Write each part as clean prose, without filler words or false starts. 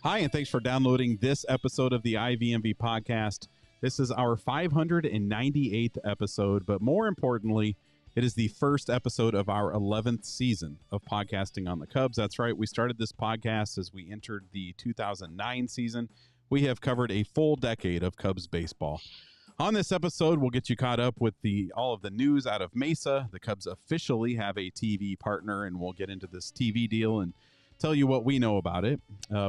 Hi, and thanks for downloading this episode of the IVMV podcast. This is our 598th episode, but more importantly, it is the first episode of our 11th season of podcasting on the Cubs. That's right. We started this podcast as we entered the 2009 season. We have covered a full decade of Cubs baseball. On this episode, we'll get you caught up with all of the news out of Mesa. The Cubs officially have a TV partner, and we'll get into this TV deal and tell you what we know about it.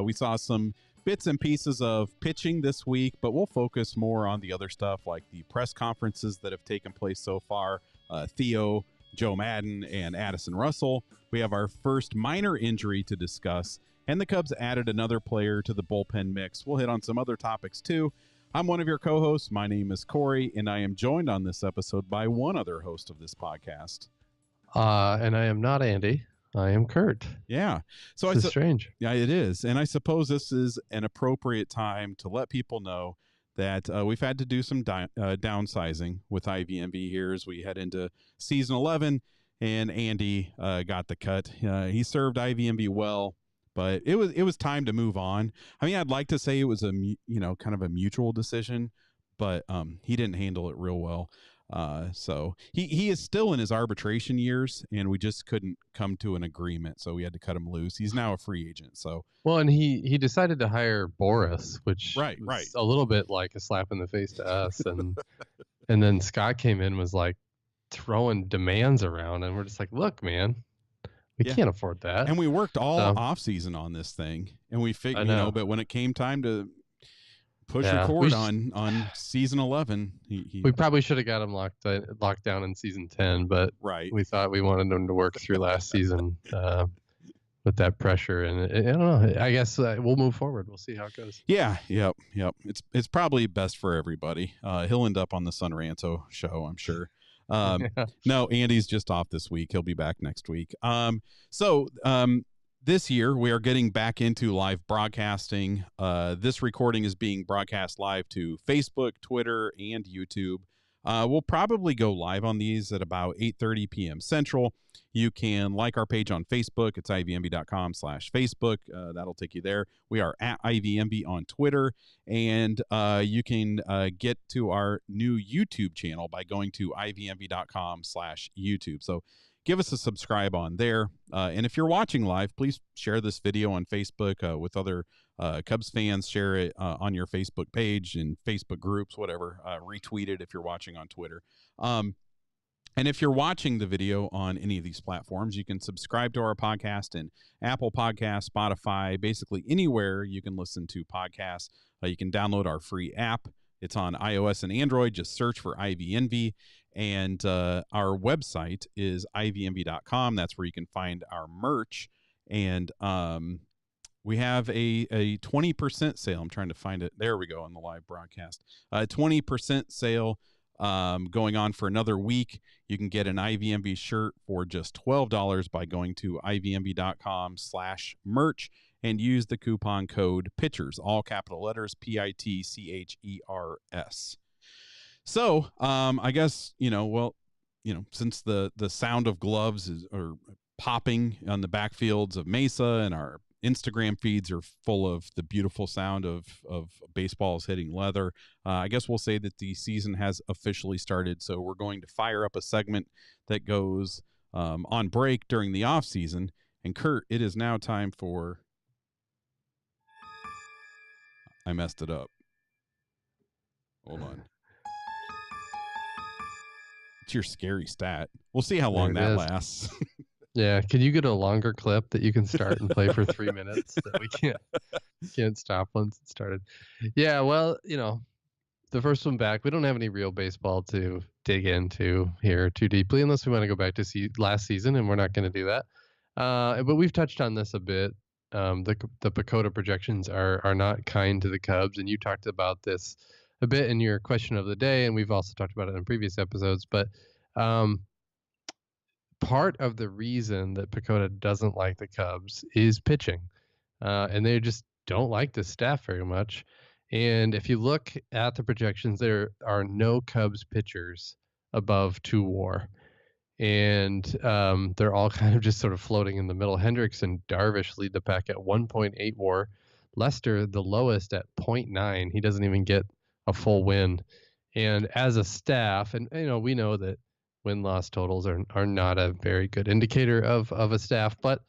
We saw some bits and pieces of pitching this week, but we'll focus more on the other stuff like the press conferences that have taken place so far. Theo, Joe Maddon, and Addison Russell. We have our first minor injury to discuss, and the Cubs added another player to the bullpen mix. We'll hit on some other topics too. I'm one of your co-hosts. My name is Corey, and I am joined on this episode by one other host of this podcast. And I am not Andy. I am Kurt. Yeah. So it's strange. Yeah, it is. And I suppose this is an appropriate time to let people know that we've had to do some downsizing with IVMV here as we head into season 11, and Andy got the cut. He served IVMV well, but it was time to move on. I mean, I'd like to say it was kind of a mutual decision, but he didn't handle it real well. So he is still in his arbitration years, and we just couldn't come to an agreement, so we had to cut him loose. He's now a free agent. So and he decided to hire Boris, which right a little bit like a slap in the face to us, and and then Scott came in, was like throwing demands around, and we're just like, look, man, we can't afford that. And we worked all off season on this thing, and we figured, but when it came time to push record on season 11. We probably should have got him locked down in season 10, but we thought we wanted him to work through last season with that pressure. And I don't know. I guess we'll move forward. We'll see how it goes. Yeah. Yep. It's probably best for everybody. He'll end up on the Son Ranto show, I'm sure. No, Andy's just off this week. He'll be back next week. This year, we are getting back into live broadcasting. This recording is being broadcast live to Facebook, Twitter, and YouTube. We'll probably go live on these at about 8:30 p.m. Central. You can like our page on Facebook. It's ivmv.com/Facebook. That'll take you there. We are at IVMV on Twitter. And you can get to our new YouTube channel by going to ivmv.com/YouTube. So give us a subscribe on there. And if you're watching live, please share this video on Facebook with other Cubs fans. Share it on your Facebook page and Facebook groups, whatever. Retweet it if you're watching on Twitter. And if you're watching the video on any of these platforms, you can subscribe to our podcast in Apple Podcasts, Spotify, basically anywhere you can listen to podcasts. You can download our free app. It's on iOS and Android. Just search for IVNV. And our website is ivmv.com. That's where you can find our merch. And we have a 20% sale. I'm trying to find it. There we go on the live broadcast. 20% sale going on for another week. You can get an IVMV shirt for just $12 by going to ivmv.com/merch and use the coupon code PITCHERS, all capital letters, PITCHERS. So, I guess, since the sound of gloves are popping on the backfields of Mesa, and our Instagram feeds are full of the beautiful sound of baseballs hitting leather, I guess we'll say that the season has officially started. So we're going to fire up a segment that goes on break during the off season. And Kurt, it is now time for... I messed it up. Hold on. It's your scary stat. We'll see how long that lasts. Yeah. Can you get a longer clip that you can start and play for 3 minutes that we can't stop once it started? Yeah. Well, the first one back, we don't have any real baseball to dig into here too deeply, unless we want to go back to see last season, and we're not going to do that. But we've touched on this a bit. The PECOTA projections are not kind to the Cubs, and you talked about this a bit in your question of the day, and we've also talked about it in previous episodes. But part of the reason that PECOTA doesn't like the Cubs is pitching, and they just don't like the staff very much. And if you look at the projections, there are no Cubs pitchers above 2 WAR. And they're all kind of just sort of floating in the middle. Hendricks and Darvish lead the pack at 1.8 WAR. Lester, the lowest at 0.9. He doesn't even get a full win. And as a staff, and we know that win-loss totals are not a very good indicator of a staff, but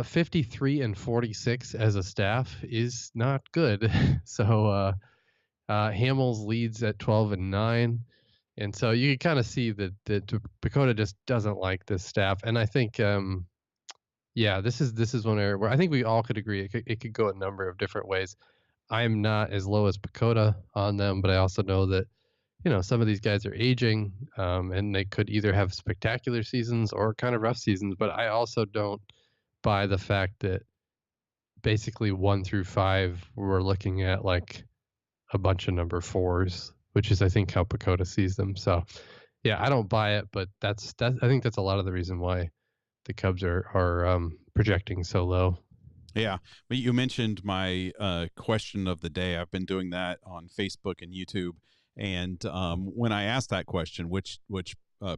53 and 46 as a staff is not good. So Hamels leads at 12 and 9. And so you can kind of see that PECOTA just doesn't like this staff. And I think, this is one area where I think we all could agree it could go a number of different ways. I'm not as low as PECOTA on them, but I also know that, some of these guys are aging, and they could either have spectacular seasons or kind of rough seasons. But I also don't buy the fact that basically 1 through 5, we're looking at like a bunch of number 4s, which is, I think, how PECOTA sees them. So, yeah, I don't buy it, but I think that's a lot of the reason why the Cubs are projecting so low. Yeah, but you mentioned my question of the day. I've been doing that on Facebook and YouTube, and when I asked that question, which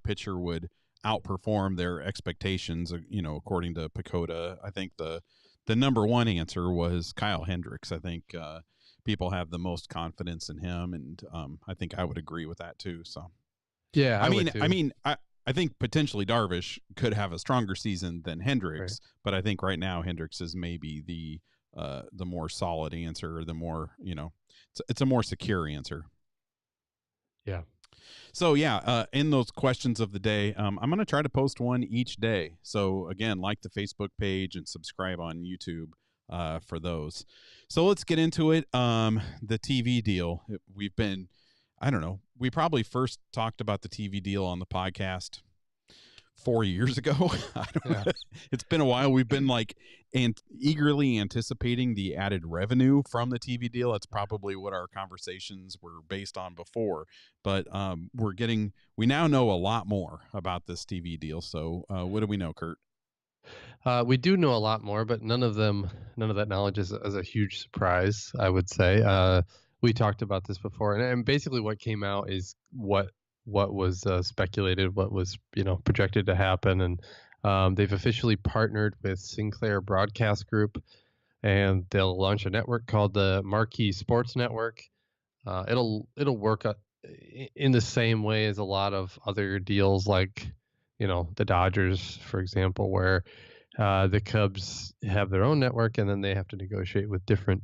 pitcher would outperform their expectations, according to PECOTA, I think the number one answer was Kyle Hendricks. I think people have the most confidence in him, and I think I would agree with that too. So, yeah, I think potentially Darvish could have a stronger season than Hendricks, right. But I think right now Hendricks is maybe the more solid answer, or the more, it's a more secure answer. Yeah. So in those questions of the day, I'm going to try to post one each day. So again, like the Facebook page and subscribe on YouTube for those. So let's get into it. The TV deal. We probably first talked about the TV deal on the podcast 4 years ago. It's been a while. We've been eagerly anticipating the added revenue from the TV deal. That's probably what our conversations were based on before. But we now know a lot more about this TV deal. So what do we know, Kurt? We do know a lot more, but none of that knowledge is a huge surprise, I would say. We talked about this before, and basically what came out is what was speculated, what was projected to happen, and they've officially partnered with Sinclair Broadcast Group, and they'll launch a network called the Marquee Sports Network. It'll work in the same way as a lot of other deals, like the Dodgers, for example, where the Cubs have their own network, and then they have to negotiate with different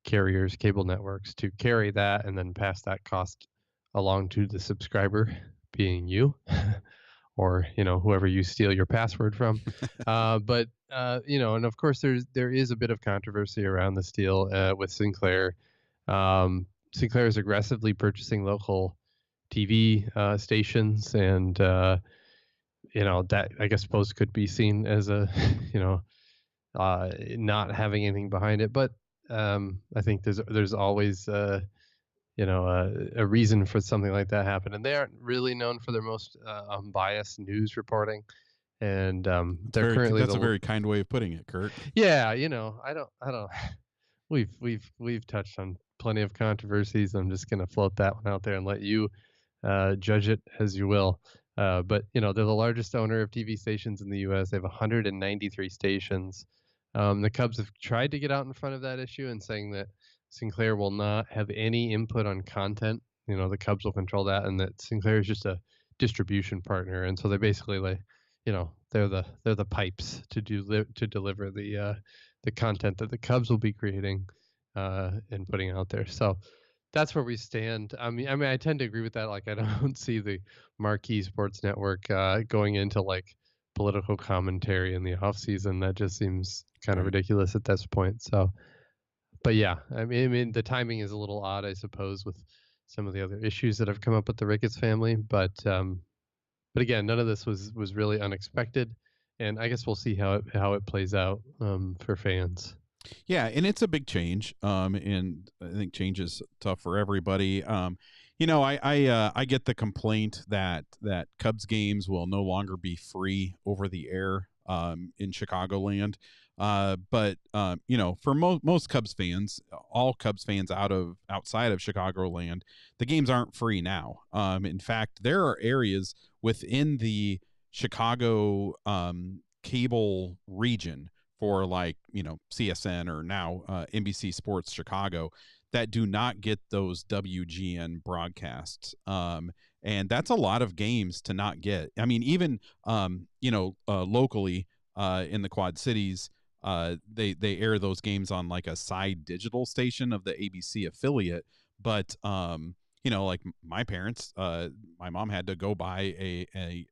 carriers, cable networks, to carry that and then pass that cost along to the subscriber, being you, or whoever you steal your password from. But and of course there is a bit of controversy around this deal with Sinclair. Sinclair is aggressively purchasing local TV stations, and that I suppose could be seen as a not having anything behind it. But I think there's always a reason for something like that happen, and they aren't really known for their most unbiased news reporting. And they're currently a very kind way of putting it, Kurt. Yeah, I don't. We've touched on plenty of controversies. I'm just gonna float that one out there and let you judge it as you will. But they're the largest owner of TV stations in the U.S. They have 193 stations. The Cubs have tried to get out in front of that issue and saying that Sinclair will not have any input on content. The Cubs will control that, and that Sinclair is just a distribution partner. And so they basically they're the pipes to deliver the content that the Cubs will be creating and putting out there. So that's where we stand. I mean, I tend to agree with that. Like, I don't see the Marquee Sports Network going into political commentary in the off season. That just seems kind of ridiculous at this point. So, but yeah, I mean, the timing is a little odd, I suppose, with some of the other issues that have come up with the Ricketts family. But again, none of this was really unexpected, and I guess we'll see how it plays out for fans. Yeah, and it's a big change, and I think change is tough for everybody. I get the complaint that Cubs games will no longer be free over the air in Chicagoland. But for most Cubs fans, all Cubs fans outside of Chicagoland, the games aren't free now. In fact, there are areas within the Chicago cable region for like, CSN or now NBC Sports Chicago that do not get those WGN broadcasts. And that's a lot of games to not get. I mean, even, locally in the Quad Cities, they air those games on like a side digital station of the ABC affiliate. But, like my parents, my mom had to go buy a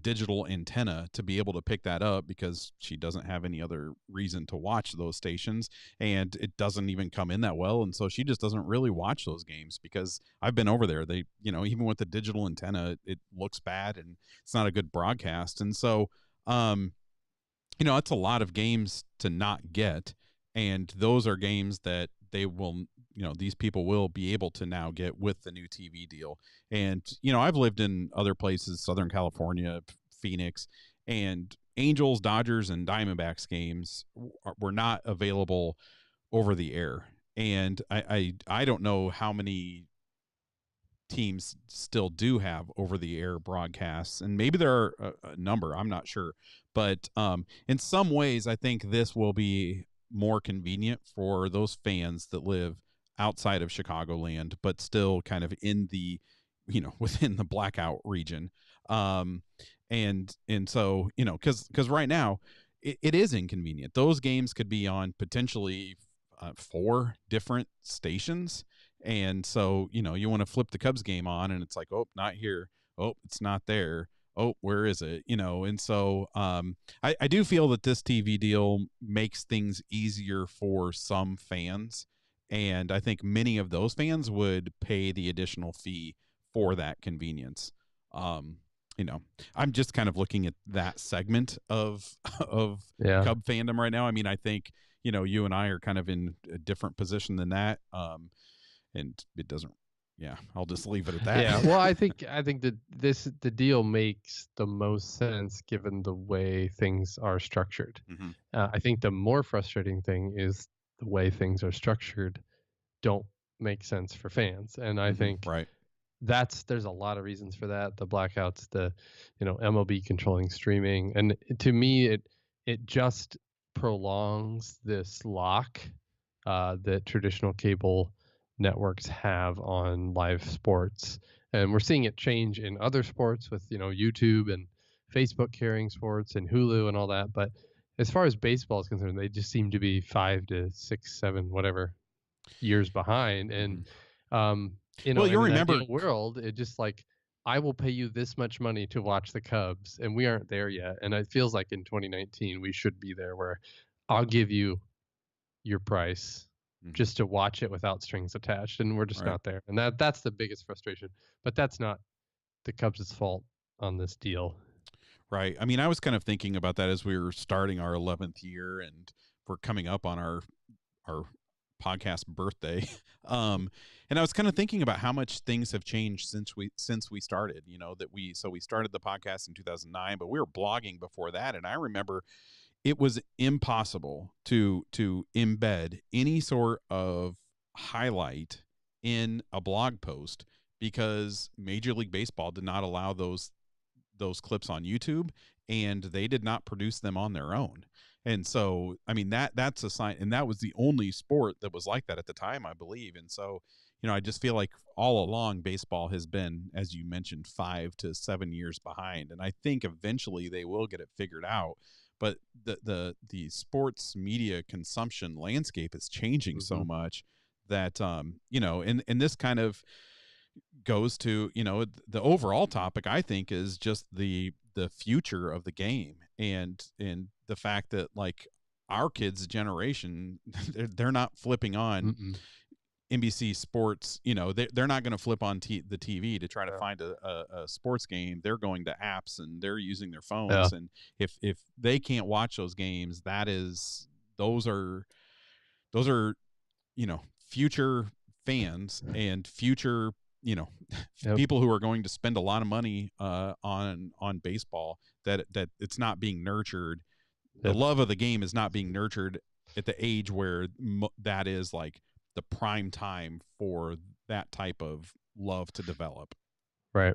digital antenna to be able to pick that up because she doesn't have any other reason to watch those stations, and it doesn't even come in that well. And so she just doesn't really watch those games because I've been over there. They, even with the digital antenna, it looks bad and it's not a good broadcast. And so, it's a lot of games to not get. And those are games that they will, these people will be able to now get with the new TV deal. And, I've lived in other places, Southern California, Phoenix, and Angels, Dodgers, and Diamondbacks games were not available over the air. And I don't know how many teams still do have over the air broadcasts, and maybe there are a number, I'm not sure. But in some ways, I think this will be more convenient for those fans that live outside of Chicagoland, but still kind of in the, within the blackout region. And so, because right now it is inconvenient. Those games could be on potentially 4 different stations. And so, you want to flip the Cubs game on and it's like, oh, not here. Oh, it's not there. Oh, where is it? And so I do feel that this TV deal makes things easier for some fans. And I think many of those fans would pay the additional fee for that convenience. I'm just kind of looking at that segment of Cub fandom right now. I mean, I think, you and I are kind of in a different position than that. And it doesn't, I'll just leave it at that. Yeah. Well, I think that the deal makes the most sense given the way things are structured. Mm-hmm. I think the more frustrating thing is the way things are structured don't make sense for fans. And I think right. There's a lot of reasons for that. The blackouts, the MLB controlling streaming, and to me it just prolongs this lock that traditional cable networks have on live sports. And we're seeing it change in other sports with YouTube and Facebook carrying sports and Hulu and all that. But as far as baseball is concerned, they just seem to be 5 to 6, 7, whatever years behind. And well, you remember in an ideal world, it just like, I will pay you this much money to watch the Cubs, and we aren't there yet. And it feels like in 2019 we should be there, where I'll give you your price just to watch it without strings attached, and we're just not there. And that's the biggest frustration. But that's not the Cubs' fault on this deal. Right. I mean, I was kind of thinking about that as we were starting our 11th year, and we're coming up on our podcast birthday. And I was kind of thinking about how much things have changed since we started, we started the podcast in 2009, but we were blogging before that. And I remember it was impossible to embed any sort of highlight in a blog post because Major League Baseball did not allow those clips on YouTube, and they did not produce them on their own. And so, I mean, that's a sign, and that was the only sport that was like that at the time, I believe. And so, I just feel like all along baseball has been, as you mentioned, 5 to 7 years behind. And I think eventually they will get it figured out. But the sports media consumption landscape is changing so much that, and this kind of goes to, the overall topic, I think, is just the future of the game, and the fact that, like, our kids' generation, they're not flipping on NBC Sports. They're not going to flip on the TV to try to find a sports game. They're going to apps and they're using their phones. And if they can't watch those games, those are future fans and future people who are going to spend a lot of money on baseball, that it's not being nurtured. The love of the game is not being nurtured at the age where that is like the prime time for that type of love to develop. Right.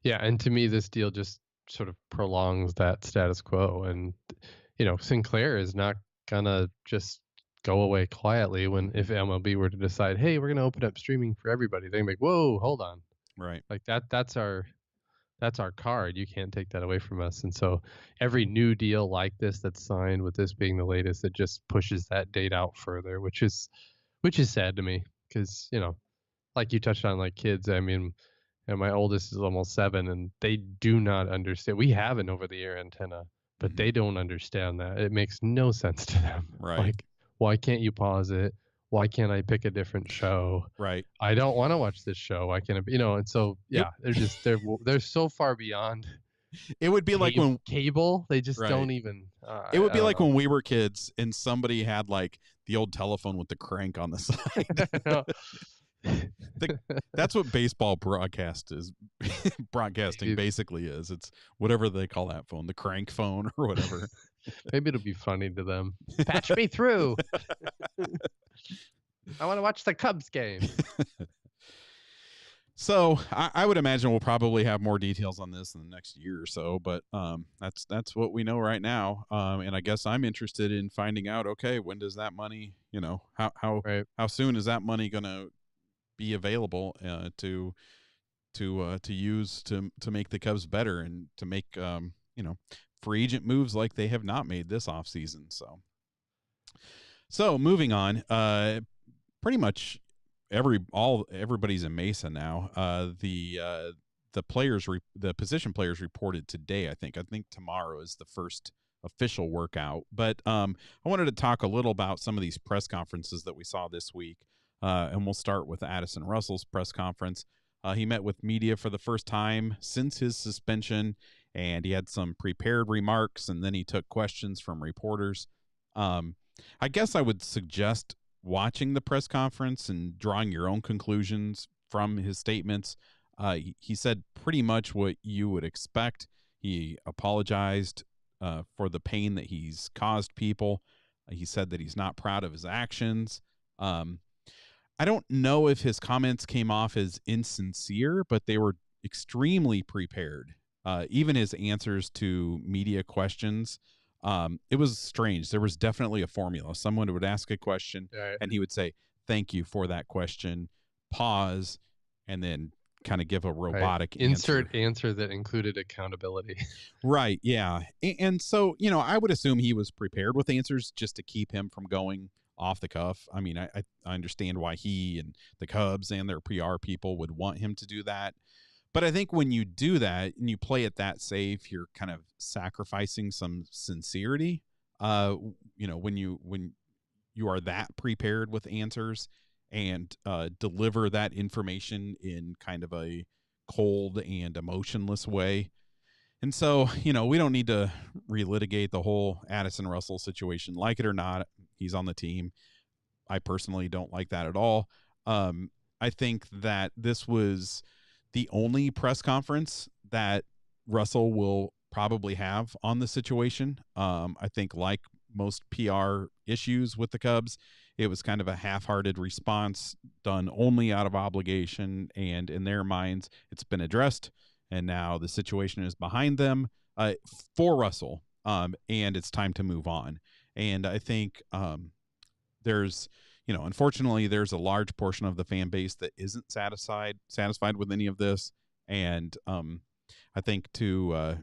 Yeah. And to me, this deal just sort of prolongs that status quo. And, Sinclair is not gonna just go away quietly if MLB were to decide, hey, we're gonna open up streaming for everybody. They're gonna be like, whoa, hold on. Right. Like that's our card. You can't take that away from us. And so every new deal like this that's signed, with this being the latest, it just pushes that date out further, which is sad to me, because like you touched on, like kids. I mean, my oldest is almost 7, and they do not understand. We have an over-the-air antenna, but they don't understand that. It makes no sense to them. Right. Like, why can't you pause it? Why can't I pick a different show? Right. I don't want to watch this show. Why can't it? And so they're so far beyond. It would be like when cable. They just don't even. It would be like when we were kids and somebody had like the old telephone with the crank on the side. That's what baseball broadcasting basically is. It's whatever they call that phone, the crank phone or whatever. Maybe it'll be funny to them. Patch me through. I want to watch the Cubs game. So I would imagine we'll probably have more details on this in the next year or so, but that's what we know right now. And I guess I'm interested in finding out, okay, when does that money, how soon is that money going to be available to use to make the Cubs better and to make free agent moves like they have not made this offseason. So moving on, pretty much everybody's in Mesa now. The position players reported today. I think tomorrow is the first official workout. But I wanted to talk a little about some of these press conferences that we saw this week. And we'll start with Addison Russell's press conference. He met with media for the first time since his suspension, and he had some prepared remarks, and then he took questions from reporters. I guess I would suggest watching the press conference and drawing your own conclusions from his statements. He said pretty much what you would expect. He apologized for the pain that he's caused people. He said that he's not proud of his actions. I don't know if his comments came off as insincere, but they were extremely prepared. Even his answers to media questions, it was strange. There was definitely a formula. Someone would ask a question, and he would say, "Thank you for that question," pause, and then kind of give a robotic answer that included accountability. Right, yeah. And so, I would assume he was prepared with answers just to keep him from going off the cuff. I mean, I understand why he and the Cubs and their PR people would want him to do that. But I think when you do that and you play it that safe, you're kind of sacrificing some sincerity. When you are that prepared with answers and deliver that information in kind of a cold and emotionless way. And so, we don't need to relitigate the whole Addison Russell situation. Like it or not, he's on the team. I personally don't like that at all. I think that this was the only press conference that Russell will probably have on the situation. I think, like most PR issues with the Cubs, it was kind of a half-hearted response done only out of obligation, and in their minds, it's been addressed, and now the situation is behind them for Russell, and it's time to move on. And I think there's, unfortunately, there's a large portion of the fan base that isn't satisfied with any of this, and I think to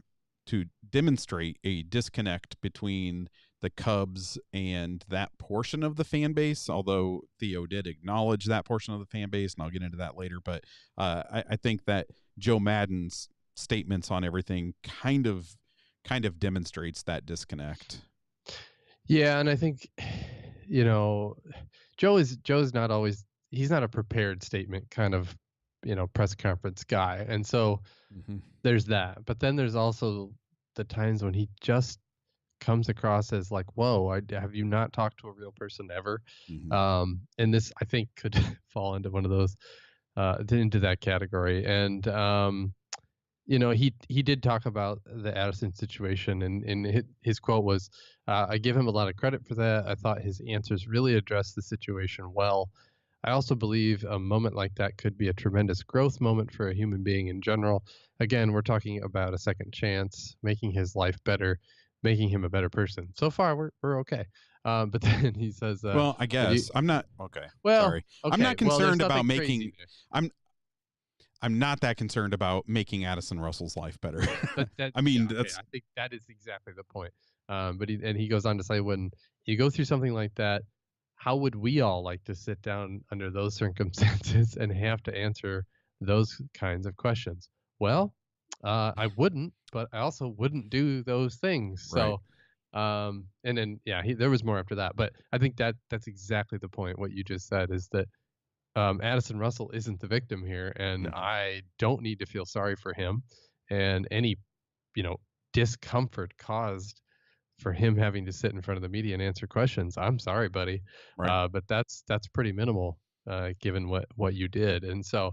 demonstrate a disconnect between the Cubs and that portion of the fan base, although Theo did acknowledge that portion of the fan base, and I'll get into that later. But I think that Joe Maddon's statements on everything kind of demonstrates that disconnect. Yeah, and I think, Joe's not always, he's not a prepared statement kind of, press conference guy. And so there's that. But then there's also the times when he just comes across as like, whoa, have you not talked to a real person ever? And this, I think, could fall into one of those, into that category. And, he did talk about the Addison situation, and his quote was, I give him a lot of credit for that. I thought his answers really addressed the situation well. I also believe a moment like that could be a tremendous growth moment for a human being in general. Again, we're talking about a second chance, making his life better. making him a better person. So far, we're okay. But then he says, well, I guess I'm not okay. well, Sorry. okay. I'm not Well, there's concerned about nothing making crazy there. I'm not that concerned about making Addison Russell's life better. But that, I mean, okay, that's I think that is exactly the point. But he goes on to say, when you go through something like that, how would we all like to sit down under those circumstances and have to answer those kinds of questions? Well, I wouldn't, but I also wouldn't do those things. right. So, and then yeah, there was more after that, but I think that's exactly the point. What you just said is that Addison Russell isn't the victim here, and Mhm. I don't need to feel sorry for him. And any, discomfort caused for him having to sit in front of the media and answer questions, I'm sorry, buddy, Right. but that's pretty minimal given what you did. And so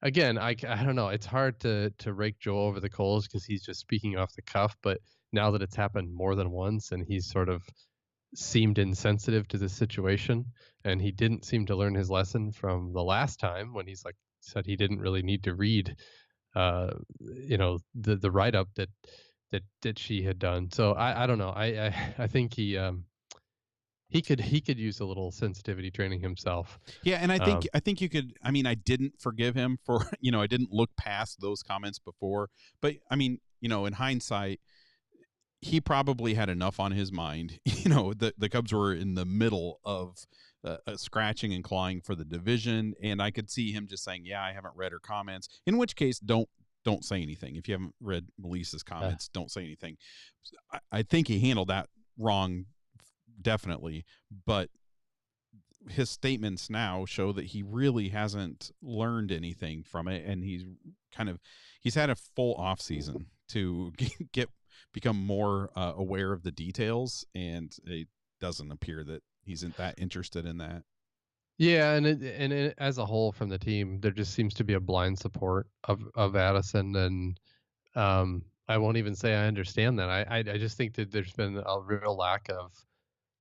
again, I don't know. It's hard to rake Joe over the coals because he's just speaking off the cuff. But now that it's happened more than once, and he's sort of seemed insensitive to the situation, and he didn't seem to learn his lesson from the last time when he's like said he didn't really need to read the write up that she had done. So I don't know. I think he could use a little sensitivity training himself. Yeah, and Um, I think you could. I mean, I didn't forgive him for I didn't look past those comments before, but I mean, in hindsight, he probably had enough on his mind. The Cubs were in the middle of scratching and clawing for the division, and I could see him just saying, "Yeah, I haven't read her comments." In which case, don't say anything. If you haven't read Melissa's uh, comments, don't say anything. I think he handled that wrong, definitely, but his statements now show that he really hasn't learned anything from it, and he's had a full off season to become more aware of the details, and it doesn't appear that he's that interested in that. yeah, and as a whole from the team, there just seems to be a blind support of Addison, and I won't even say I understand that. I just think that there's been a real lack of,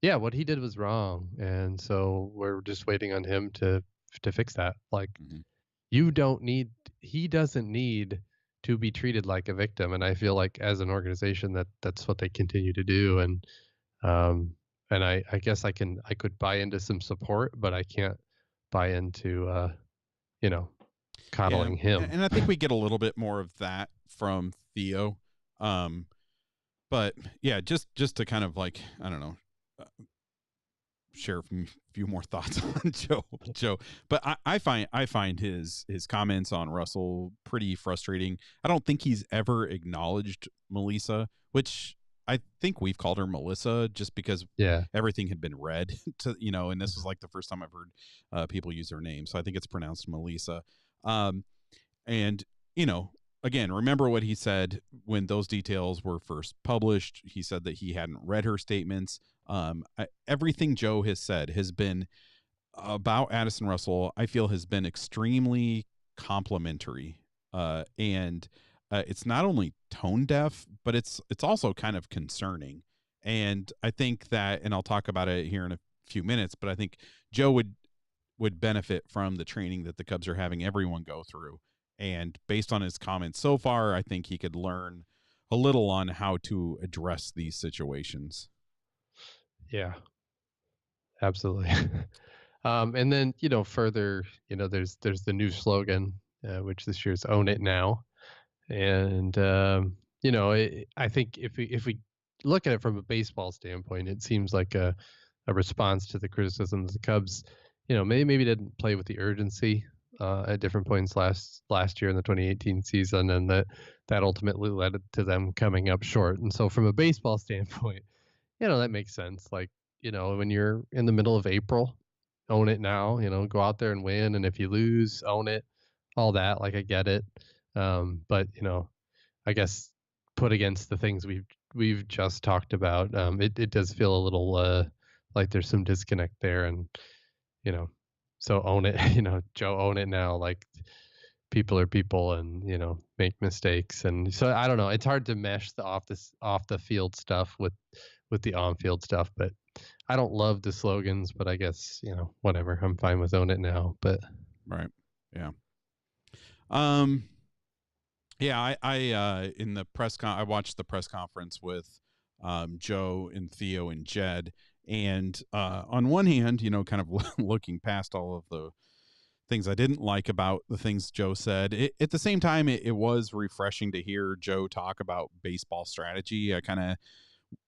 yeah, what he did was wrong, and so we're just waiting on him to fix that. Like, Mhm. you don't need he doesn't need to be treated like a victim, and I feel like as an organization that's what they continue to do. Um and I guess I could buy into some support, but I can't buy into you know Yeah, coddling him. and I think we get a little bit more of that from Theo. um but yeah, just to kind of like, I don't know, uh, share a few more thoughts on Joe. But I find his comments on Russell pretty frustrating. I don't think he's ever acknowledged Melissa, which I think we've called her Melissa just because Yeah. everything had been read to, and this was like the first time I've heard people use her name, so I think it's pronounced Melissa. um and, again, remember what he said when those details were first published. He said that he hadn't read her statements. Everything Joe has said has been about Addison Russell, I feel, has been extremely complimentary. And it's not only tone deaf, but it's also kind of concerning. And I think that, and I'll talk about it here in a few minutes, but I think Joe would benefit from the training that the Cubs are having everyone go through. And based on his comments so far, I think he could learn a little on how to address these situations. Yeah, absolutely. And then further, there's the new slogan, which this year's "Own It Now," and I think if we look at it from a baseball standpoint, it seems like a response to the criticism that the Cubs, maybe didn't play with the urgency at different points last year in the 2018 season, and that ultimately led to them coming up short. And so, from a baseball standpoint, that makes sense. Like, when you're in the middle of April, own it now. Go out there and win, and if you lose, own it. All that, like, I get it. But I guess put against the things we've just talked about, it does feel a little like there's some disconnect there, and you know, so own it. Joe, own it now. Like, people are people, and make mistakes, and so I don't know. It's hard to mesh the off the field stuff with the on field stuff, but I don't love the slogans, but I guess whatever. I'm fine with own it now, but Right. Yeah. Um, Yeah, I in the I watched the press conference with Joe and Theo and Jed. And on one hand, kind of looking past all of the things I didn't like about the things Joe said, at the same time, it was refreshing to hear Joe talk about baseball strategy. I kind of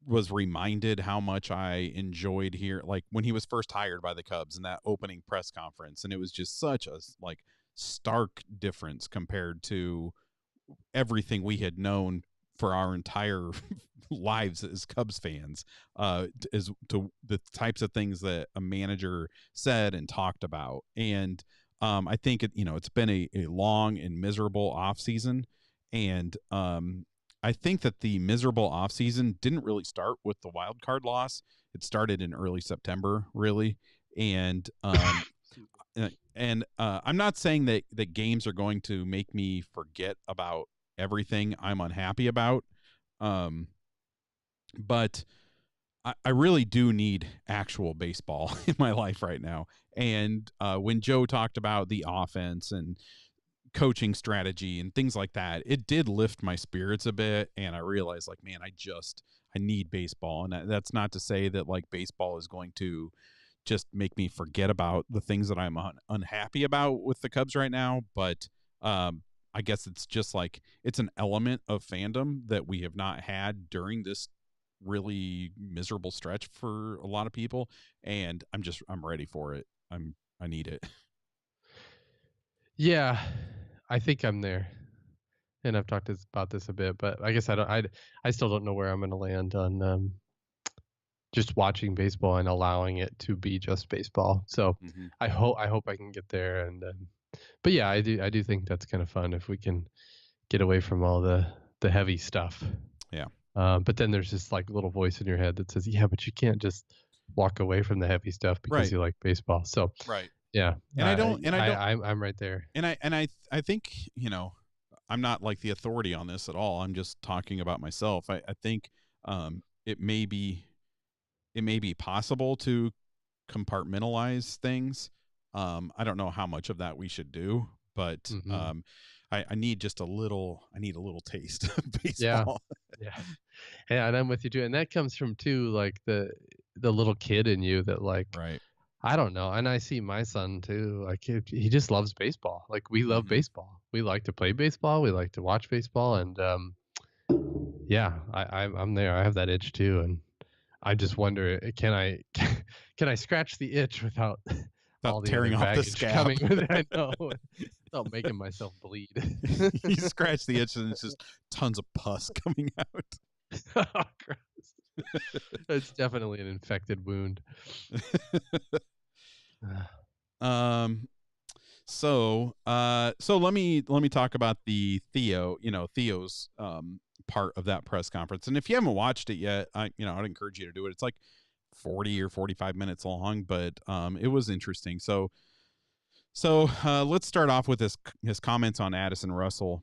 was reminded how much I enjoyed here, like when he was first hired by the Cubs in that opening press conference. And it was just such a stark difference compared to everything we had known for our entire lives as Cubs fans, as to the types of things that a manager said and talked about. And I think it's been a long and miserable offseason. And I think that the miserable offseason didn't really start with the wild card loss. It started in early September, really. And I'm not saying that games are going to make me forget about everything I'm unhappy about. But I really do need actual baseball in my life right now. And when Joe talked about the offense and coaching strategy and things like that, it did lift my spirits a bit. And I realized, like, man, I need baseball. And that's not to say that like baseball is going to just make me forget about the things that I'm unhappy about with the Cubs right now. But I guess it's just like it's an element of fandom that we have not had during this really miserable stretch for a lot of people, and I'm ready for it. I need it. Yeah, I think I'm there, and I've talked about this a bit, but I guess I still don't know where I'm going to land on just watching baseball and allowing it to be just baseball. So I hope I can get there, and but yeah, I do think that's kind of fun if we can get away from all the heavy stuff. Yeah. But then there's this like little voice in your head that says, yeah, but you can't just walk away from the heavy stuff because you like baseball. So right. Yeah. And I'm right there. And I think, I'm not like the authority on this at all. I'm just talking about myself. I think it may be possible to compartmentalize things. I don't know how much of that we should do, but I need just a little taste of baseball. Yeah, and I'm with you too. And that comes from too, like the little kid in you that like, right. I don't know. And I see my son too. Like he just loves baseball. Like we love baseball. We like to play baseball. We like to watch baseball. And yeah, I'm there. I have that itch too. And I just wonder, can I scratch the itch without all the tearing other off the baggage scab. coming with it? I know. Without making myself bleed. You scratch the itch and it's just tons of pus coming out. Oh, gross. It's definitely an infected wound. So let me talk about the Theo's part of that press conference. And if you haven't watched it yet, I'd encourage you to do it. It's like 40 or 45 minutes long, but it was interesting. So let's start off with his comments on Addison Russell.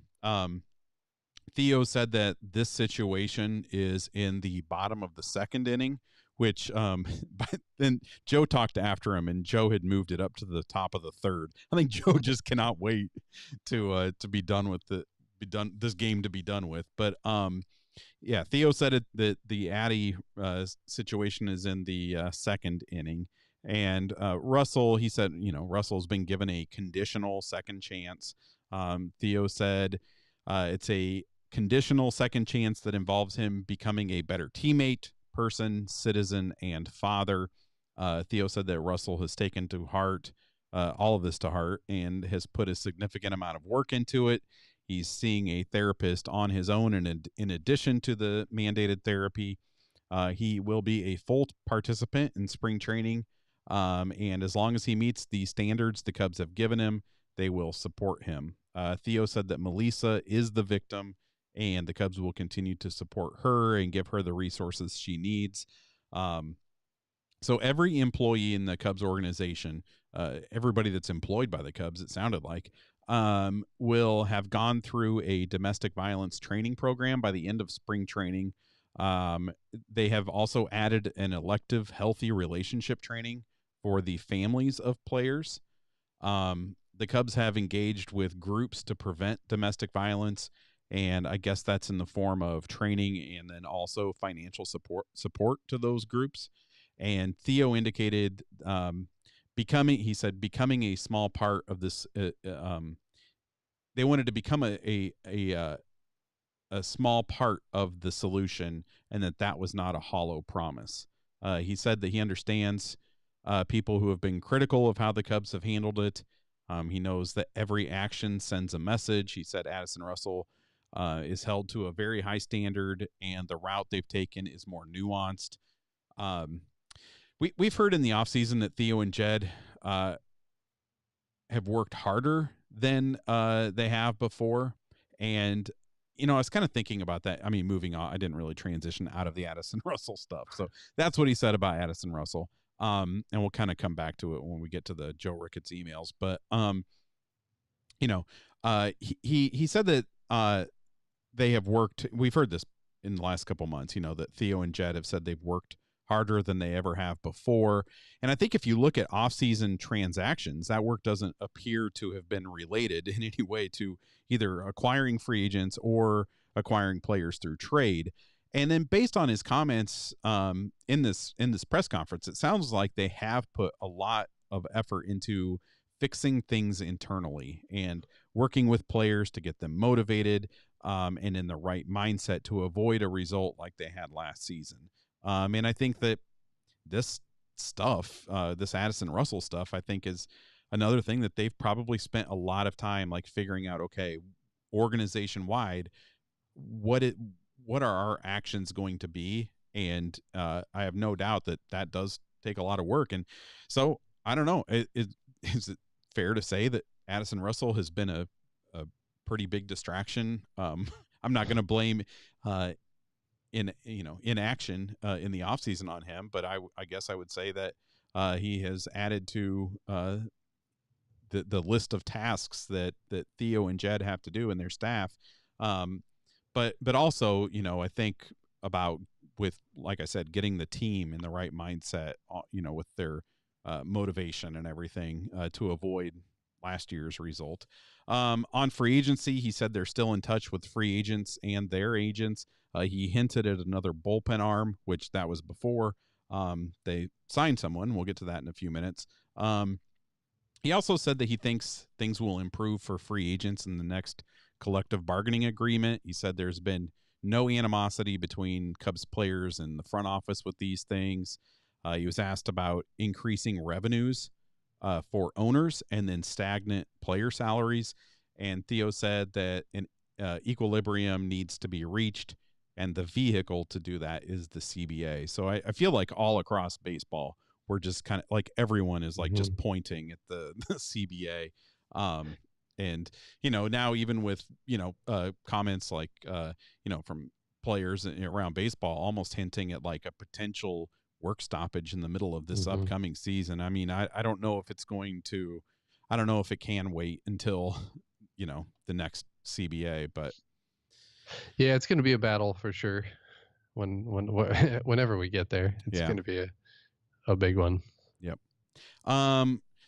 Theo said that this situation is in the bottom of the second inning, which but then Joe talked after him, and Joe had moved it up to the top of the third. I think Joe just cannot wait to be done with this game to be done with. But yeah, Theo said that the Addy situation is in the second inning. And Russell, he said, Russell's been given a conditional second chance. Theo said it's a conditional second chance that involves him becoming a better teammate, person, citizen, and father. Theo said that Russell has taken to heart all of this to heart and has put a significant amount of work into it. He's seeing a therapist on his own, and in addition to the mandated therapy, he will be a full participant in spring training. And as long as he meets the standards the Cubs have given him, they will support him. Theo said that Melissa is the victim, and the Cubs will continue to support her and give her the resources she needs. So every employee in the Cubs organization, everybody that's employed by the Cubs, it sounded like, will have gone through a domestic violence training program by the end of spring training. They have also added an elective healthy relationship training for the families of players. The Cubs have engaged with groups to prevent domestic violence, And I guess that's in the form of training and then also financial support to those groups. And Theo indicated becoming a small part of this. They wanted to become a small part of the solution, and that was not a hollow promise. He said that he understands people who have been critical of how the Cubs have handled it. He knows that every action sends a message. He said Addison Russell is held to a very high standard, and the route they've taken is more nuanced. We've heard in the offseason that Theo and Jed have worked harder than they have before. And, I was kind of thinking about that. I mean, moving on, I didn't really transition out of the Addison Russell stuff. So that's what he said about Addison Russell. And we'll kind of come back to it when we get to the Joe Ricketts emails. But, he said that they have worked. We've heard this in the last couple months, that Theo and Jed have said they've worked harder than they ever have before. And I think if you look at off-season transactions, that work doesn't appear to have been related in any way to either acquiring free agents or acquiring players through trade. And then based on his comments in this press conference, it sounds like they have put a lot of effort into fixing things internally and working with players to get them motivated and in the right mindset to avoid a result like they had last season. And I think that this stuff, this Addison Russell stuff, I think is another thing that they've probably spent a lot of time like figuring out, okay, organization wide, what are our actions going to be? And I have no doubt that does take a lot of work. And so I don't know, is it fair to say that Addison Russell has been a pretty big distraction? I'm not going to blame inaction in the offseason on him, but I guess I would say that he has added to the list of tasks that Theo and Jed have to do in their staff. But also, I think about with, like I said, getting the team in the right mindset, with their motivation and everything to avoid last year's result. On free agency, he said they're still in touch with free agents and their agents. He hinted at another bullpen arm, which that was before they signed someone. We'll get to that in a few minutes. He also said that he thinks things will improve for free agents in the next collective bargaining agreement. He said there's been no animosity between Cubs players and the front office with these things. He was asked about increasing revenues for owners and then stagnant player salaries. And Theo said that an equilibrium needs to be reached, and the vehicle to do that is the CBA. So I feel like all across baseball, we're just kind of like everyone is like just pointing at the CBA. And, now even with, comments like, from players around baseball, almost hinting at like a potential work stoppage in the middle of this upcoming season. I mean, I don't know if it's going to, I don't know if it can wait until, the next CBA, but. Yeah, it's going to be a battle for sure. Whenever we get there, it's going to be a big one. Yep.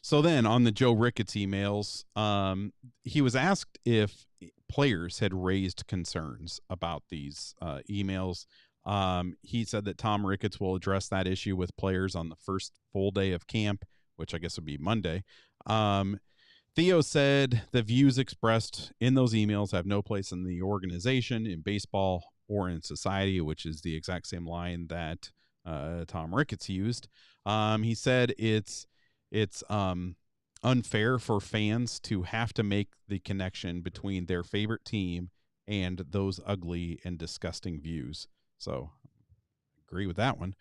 So then on the Joe Ricketts emails, he was asked if players had raised concerns about these emails. He said that Tom Ricketts will address that issue with players on the first full day of camp, which I guess would be Monday. Theo said the views expressed in those emails have no place in the organization, in baseball, or in society, which is the exact same line that Tom Ricketts used. He said it's unfair for fans to have to make the connection between their favorite team and those ugly and disgusting views. So agree with that one.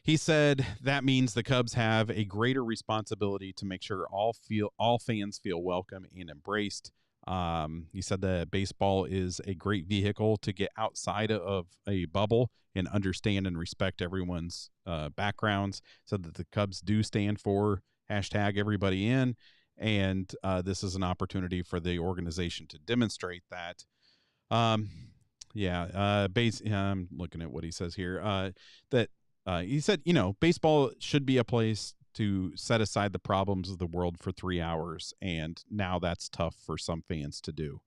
He said that means the Cubs have a greater responsibility to make sure all fans feel welcome and embraced. He said that baseball is a great vehicle to get outside of a bubble and understand and respect everyone's backgrounds, so that the Cubs do stand for #everybody in. And this is an opportunity for the organization to demonstrate that. I'm looking at what he says here. He said, baseball should be a place to set aside the problems of the world for 3 hours, and now that's tough for some fans to do.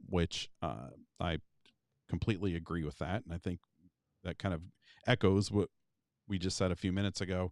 which I completely agree with that. And I think that kind of echoes what we just said a few minutes ago.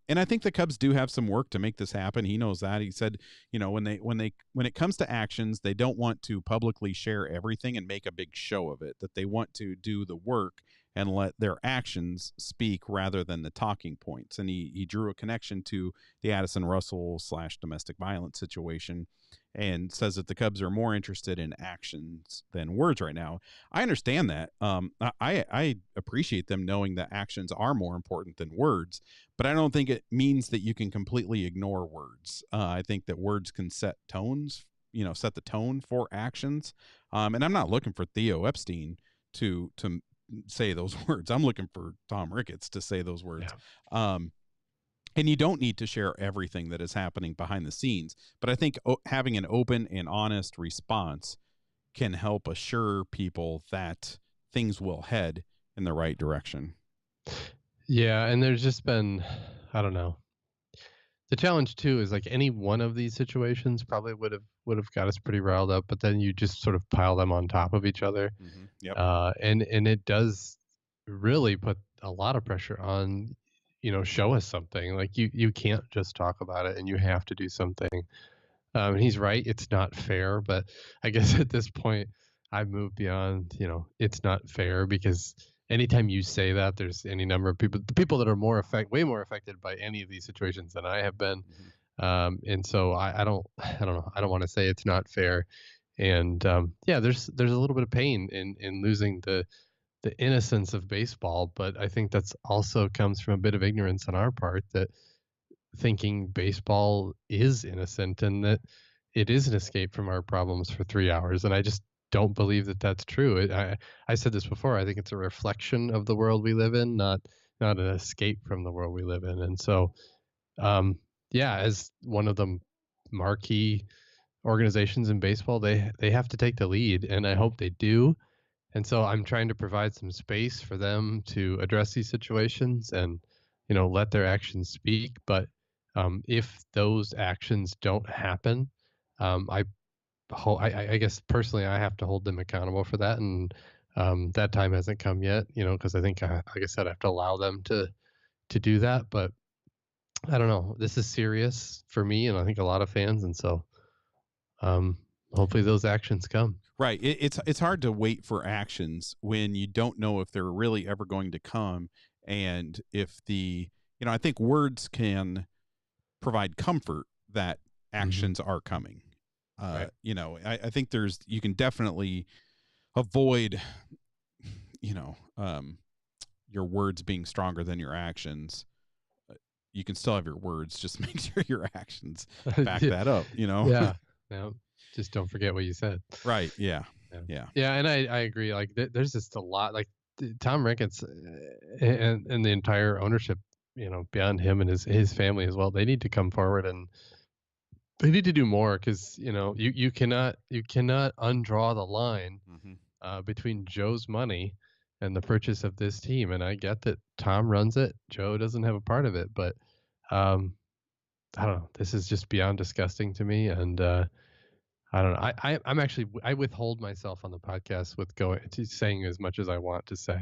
And I think the Cubs do have some work to make this happen. He knows that. He said, when it comes to actions, they don't want to publicly share everything and make a big show of it, that they want to do the work and let their actions speak rather than the talking points. And he drew a connection to the Addison Russell / domestic violence situation and says that the Cubs are more interested in actions than words right now. I understand that. I appreciate them knowing that actions are more important than words, but I don't think it means that you can completely ignore words. I think that words can set tones, set the tone for actions. And I'm not looking for Theo Epstein to say those words. I'm looking for Tom Ricketts to say those words. Yeah. And you don't need to share everything that is happening behind the scenes. But I think having an open and honest response can help assure people that things will head in the right direction. Yeah, and there's just been, I don't know. The challenge too is like any one of these situations probably would have got us pretty riled up, but then you just sort of pile them on top of each other. Mm-hmm. Yep. And it does really put a lot of pressure on, show us something. Like you can't just talk about it, and you have to do something. And he's right, it's not fair, but I guess at this point I've moved beyond, it's not fair, because anytime you say that, there's any number of people, the people that are way more affected by any of these situations than I have been. Mm-hmm. And so I don't know. I don't want to say it's not fair. And there's a little bit of pain in losing the innocence of baseball, but I think that's also comes from a bit of ignorance on our part, that thinking baseball is innocent and that it is an escape from our problems for 3 hours. And I just don't believe that that's true. I said this before. I think it's a reflection of the world we live in, not an escape from the world we live in. And so, as one of the marquee organizations in baseball, they have to take the lead, and I hope they do. And so I'm trying to provide some space for them to address these situations and, let their actions speak. But if those actions don't happen, I guess personally I have to hold them accountable for that. And that time hasn't come yet, because I think, like I said, I have to allow them to do that. But I don't know. This is serious for me, and I think a lot of fans. And so hopefully those actions come. Right. It's hard to wait for actions when you don't know if they're really ever going to come. And if I think words can provide comfort that actions are coming. Right. I think you can definitely avoid, your words being stronger than your actions. You can still have your words, just make sure your actions back that up, Yeah. Yeah. Just don't forget what you said. Right. Yeah. And I agree. Like there's just a lot, like Tom Ricketts and the entire ownership, beyond him and his family as well. They need to come forward and they need to do more, because you cannot undraw the line between Joe's money and the purchase of this team. And I get that Tom runs it. Joe doesn't have a part of it, but I don't know. This is just beyond disgusting to me. And I don't know. I'm actually, I withhold myself on the podcast with saying as much as I want to say.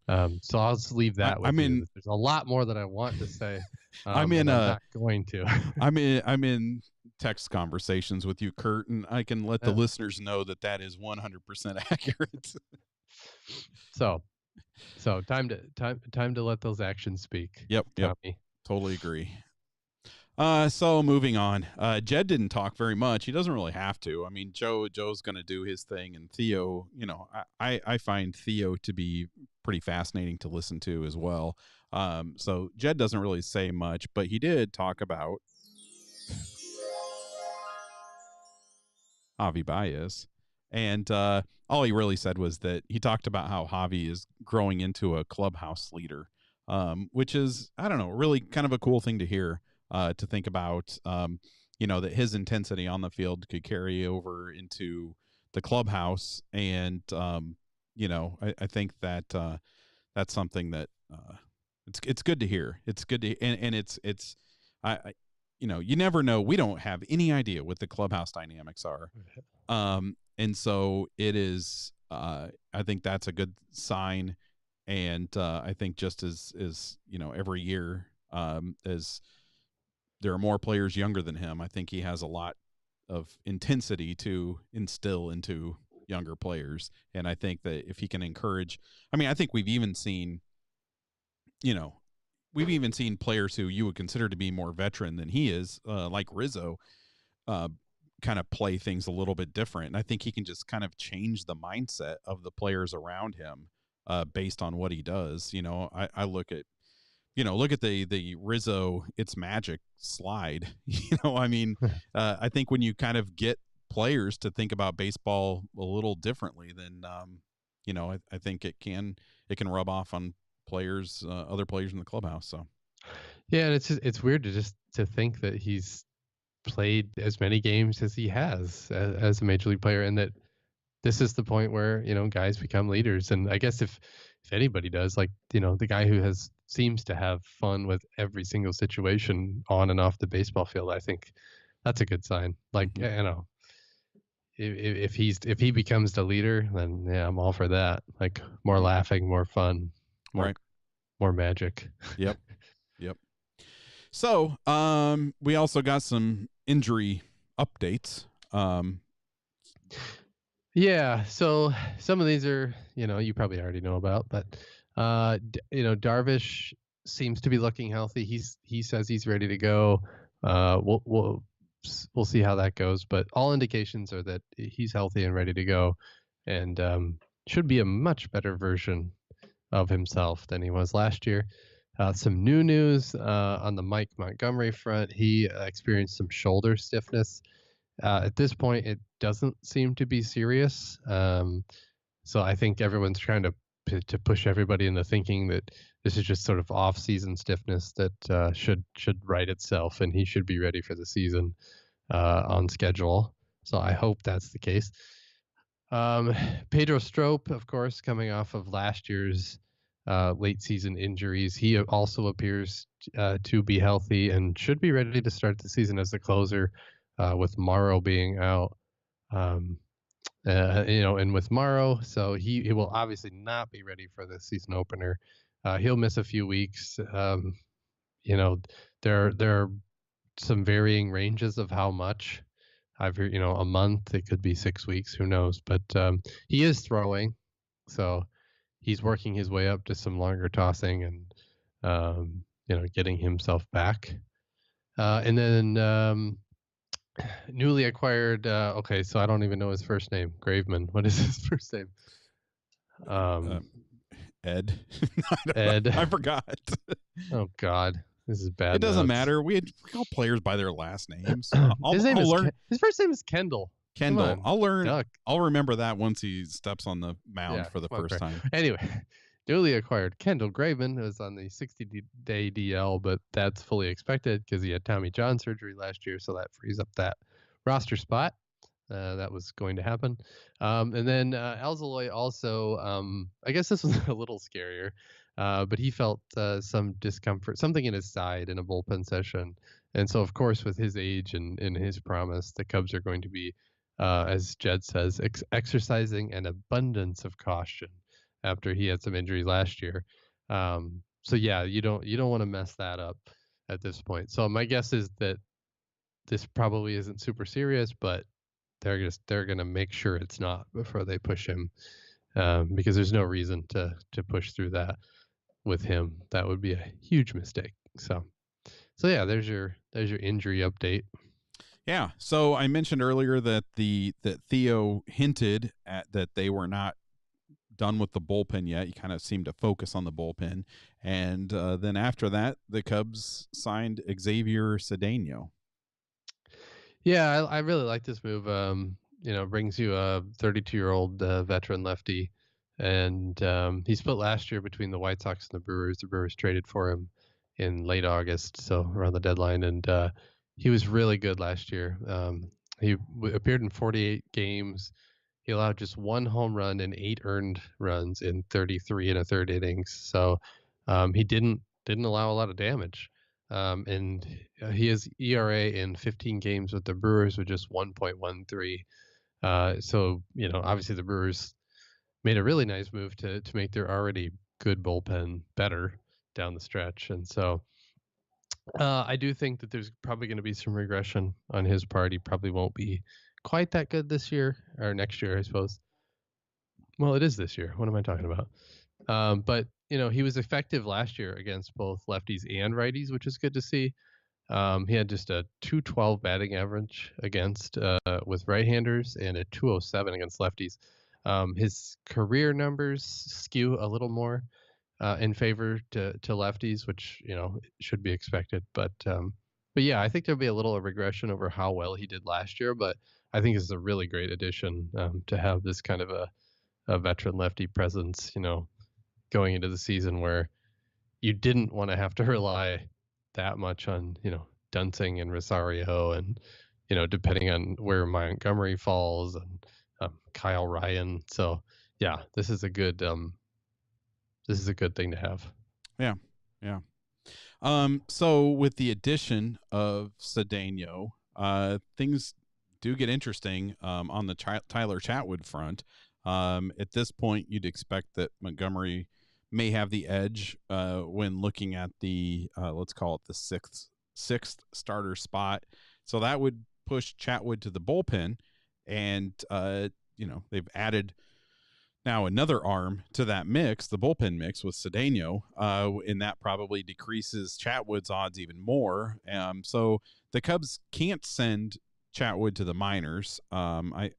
So I'll just leave that with you. There's a lot more that I want to say. I'm not going to. I'm in text conversations with you, Kurt, and I can let the listeners know that is 100% accurate. So time to let those actions speak. Yep. Totally agree. So moving on, Jed didn't talk very much. He doesn't really have to. I mean, Joe's going to do his thing, and Theo, I find Theo to be pretty fascinating to listen to as well. So Jed doesn't really say much, but he did talk about Javi Baez. And all he really said was that he talked about how Javi is growing into a clubhouse leader, which is, I don't know, really kind of a cool thing to hear. To think about, that his intensity on the field could carry over into the clubhouse. And, I think that that's something that it's good to hear. It's good to, and it's you never know. We don't have any idea what the clubhouse dynamics are. And so it is, I think that's a good sign. And I think just as every year, as there are more players younger than him, I think he has a lot of intensity to instill into younger players. And I think that if he can encourage, I think we've even seen, players who you would consider to be more veteran than he is, like Rizzo, kind of play things a little bit different. And I think he can just kind of change the mindset of the players around him based on what he does. I look at, the Rizzo It's Magic slide. I think when you kind of get players to think about baseball a little differently, then I think it can rub off on players, other players in the clubhouse. So yeah, and it's weird to think that he's played as many games as he has as a major league player, and that this is the point where guys become leaders. And I guess if anybody does, like the guy who seems to have fun with every single situation on and off the baseball field, I think that's a good sign. Like if he becomes the leader, then yeah, I'm all for that. Like more laughing, more fun, more magic. Yep. So we also got some injury updates. Yeah, so some of these are, you probably already know about, but Darvish seems to be looking healthy. He says he's ready to go. We'll see how that goes, but all indications are that he's healthy and ready to go, and should be a much better version of himself than he was last year. Some new news on the Mike Montgomery front. He experienced some shoulder stiffness. At this point, it doesn't seem to be serious. So I think everyone's trying to push everybody into thinking that this is just sort of off-season stiffness that should right itself, and he should be ready for the season on schedule. So I hope that's the case. Pedro Strop, of course, coming off of last year's late season injuries. He also appears to be healthy and should be ready to start the season as the closer, with Morrow being out. And with Morrow, so he will obviously not be ready for the season opener. He'll miss a few weeks. There are some varying ranges of how much. I've heard, a month. It could be 6 weeks. Who knows? But he is throwing, so he's working his way up to some longer tossing and getting himself back. And then newly acquired. Okay, so I don't even know his first name. Graveman. What is his first name? Ed. Ed. I forgot. Oh God, this is bad. It doesn't matter. We call players by their last names. His first name is Kendall. Kendall. I'll learn. Duck. I'll remember that once he steps on the mound for the first time. Anyway, newly acquired Kendall Graveman was on the 60-day DL, but that's fully expected because he had Tommy John surgery last year, so that frees up that roster spot. That was going to happen. And then Alzolay also, I guess this was a little scarier, but he felt some discomfort, something in his side in a bullpen session. And so, of course, with his age and his promise, the Cubs are going to be, as Jed says, exercising an abundance of caution after he had some injury last year. So yeah, you don't want to mess that up at this point. So my guess is that this probably isn't super serious, but they're gonna make sure it's not before they push him, because there's no reason to push through that with him. That would be a huge mistake. So yeah, there's your injury update. Yeah. So I mentioned earlier that Theo hinted at that they were not done with the bullpen yet. You kind of seemed to focus on the bullpen, and then after that, the Cubs signed Xavier Cedeno. Yeah, I really like this move. Brings you a 32-year-old veteran lefty, and he split last year between the White Sox and the Brewers. The Brewers traded for him in late August, so around the deadline, and he was really good last year. He appeared in 48 games. He allowed just 1 home run and 8 earned runs in 33 1/3 innings. So he didn't allow a lot of damage. and his ERA in 15 games with the Brewers was just 1.13. So, obviously the Brewers made a really nice move to make their already good bullpen better down the stretch. And so I do think that there's probably going to be some regression on his part. He probably won't be quite that good this year or next year, I suppose. Well, it is this year. What am I talking about? But he was effective last year against both lefties and righties, which is good to see. He had just a 212 batting average against with right-handers and a 207 against lefties. His career numbers skew a little more in favor to lefties, which should be expected. But yeah, I think there'll be a little regression over how well he did last year. But I think it's a really great addition to have this kind of a veteran lefty presence, going into the season where you didn't want to have to rely that much on, Dunsing and Rosario and, depending on where Montgomery falls and Kyle Ryan. So yeah, this is a good thing to have. Yeah. Yeah. So with the addition of Cedeno, things do get interesting on the Tyler Chatwood front. At this point, you'd expect that Montgomery may have the edge when looking at the let's call it the sixth starter spot. So that would push Chatwood to the bullpen, and they've added now another arm to that mix, the bullpen mix with Cedeno, and that probably decreases Chatwood's odds even more. So the Cubs can't send Chatwood to the minors. I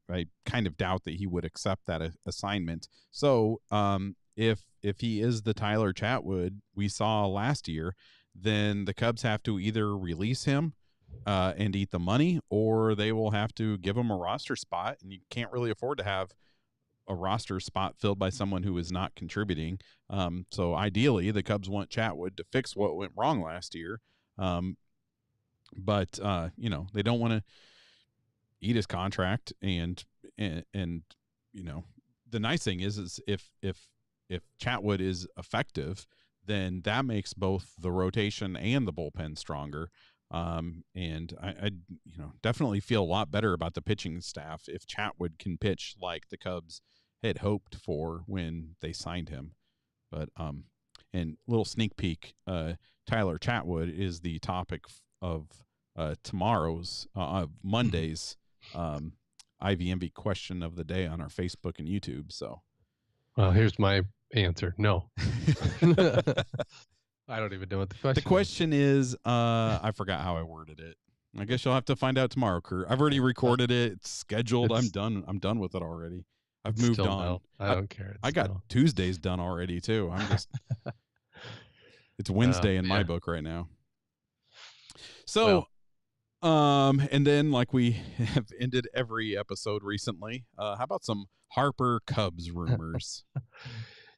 kind of doubt that he would accept that assignment. So if he is the Tyler Chatwood we saw last year, then the Cubs have to either release him and eat the money, or they will have to give him a roster spot, and you can't really afford to have a roster spot filled by someone who is not contributing. So ideally, the Cubs want Chatwood to fix what went wrong last year. But they don't want to eat his contract, and the nice thing is if Chatwood is effective, then that makes both the rotation and the bullpen stronger. And I definitely feel a lot better about the pitching staff if Chatwood can pitch like the Cubs had hoped for when they signed him. But and little sneak peek, Tyler Chatwood is the topic of tomorrow's Monday's IVMV question of the day on our Facebook and YouTube. So, well, here's my answer: no. I don't even know what the question. The question is, I forgot how I worded it. I guess you'll have to find out tomorrow, Kurt. I've already recorded it. It's scheduled. I'm done. I'm done with it already. I've moved on. No. I don't care. I got Tuesdays done already too. I'm just. It's Wednesday in my book right now. So, and then like we have ended every episode recently. How about some Harper Cubs rumors?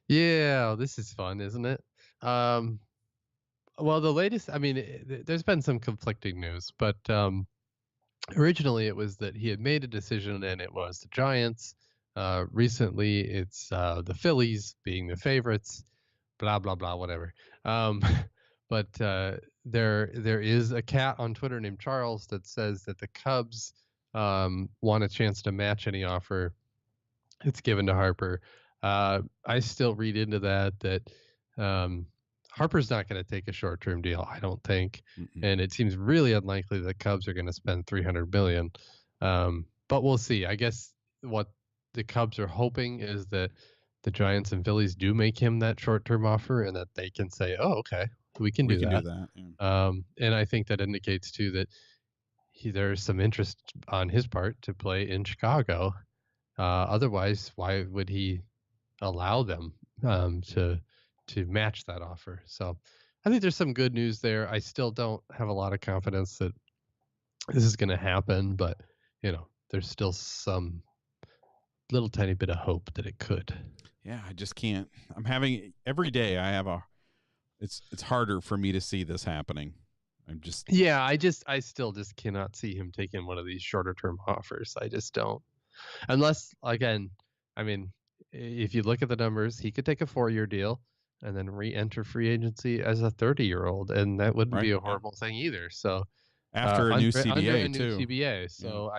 Yeah, this is fun, isn't it? Well, the latest, there's been some conflicting news, but originally it was that he had made a decision and it was the Giants. Recently, it's the Phillies being the favorites, blah, blah, blah, whatever. But there is a cat on Twitter named Charles that says that the Cubs want a chance to match any offer it's given to Harper. I still read into that Harper's not going to take a short-term deal, I don't think. Mm-mm. And it seems really unlikely the Cubs are going to spend $300 million. But we'll see. I guess what the Cubs are hoping is that the Giants and Phillies do make him that short-term offer and that they can say, oh, okay, we can do that. Yeah. And I think that indicates, too, that there's some interest on his part to play in Chicago. Otherwise, why would he allow them to match that offer? So I think there's some good news there. I still don't have a lot of confidence that this is going to happen, but there's still some little tiny bit of hope that it could. Yeah, I just can't. I'm having every day it's harder for me to see this happening. I still just cannot see him taking one of these shorter term offers. I just don't. Unless, again, if you look at the numbers, he could take a 4-year deal. and then re-enter free agency as a 30-year-old, and that wouldn't Right. be a horrible thing either. So After a new under CBA a new too. CBA. So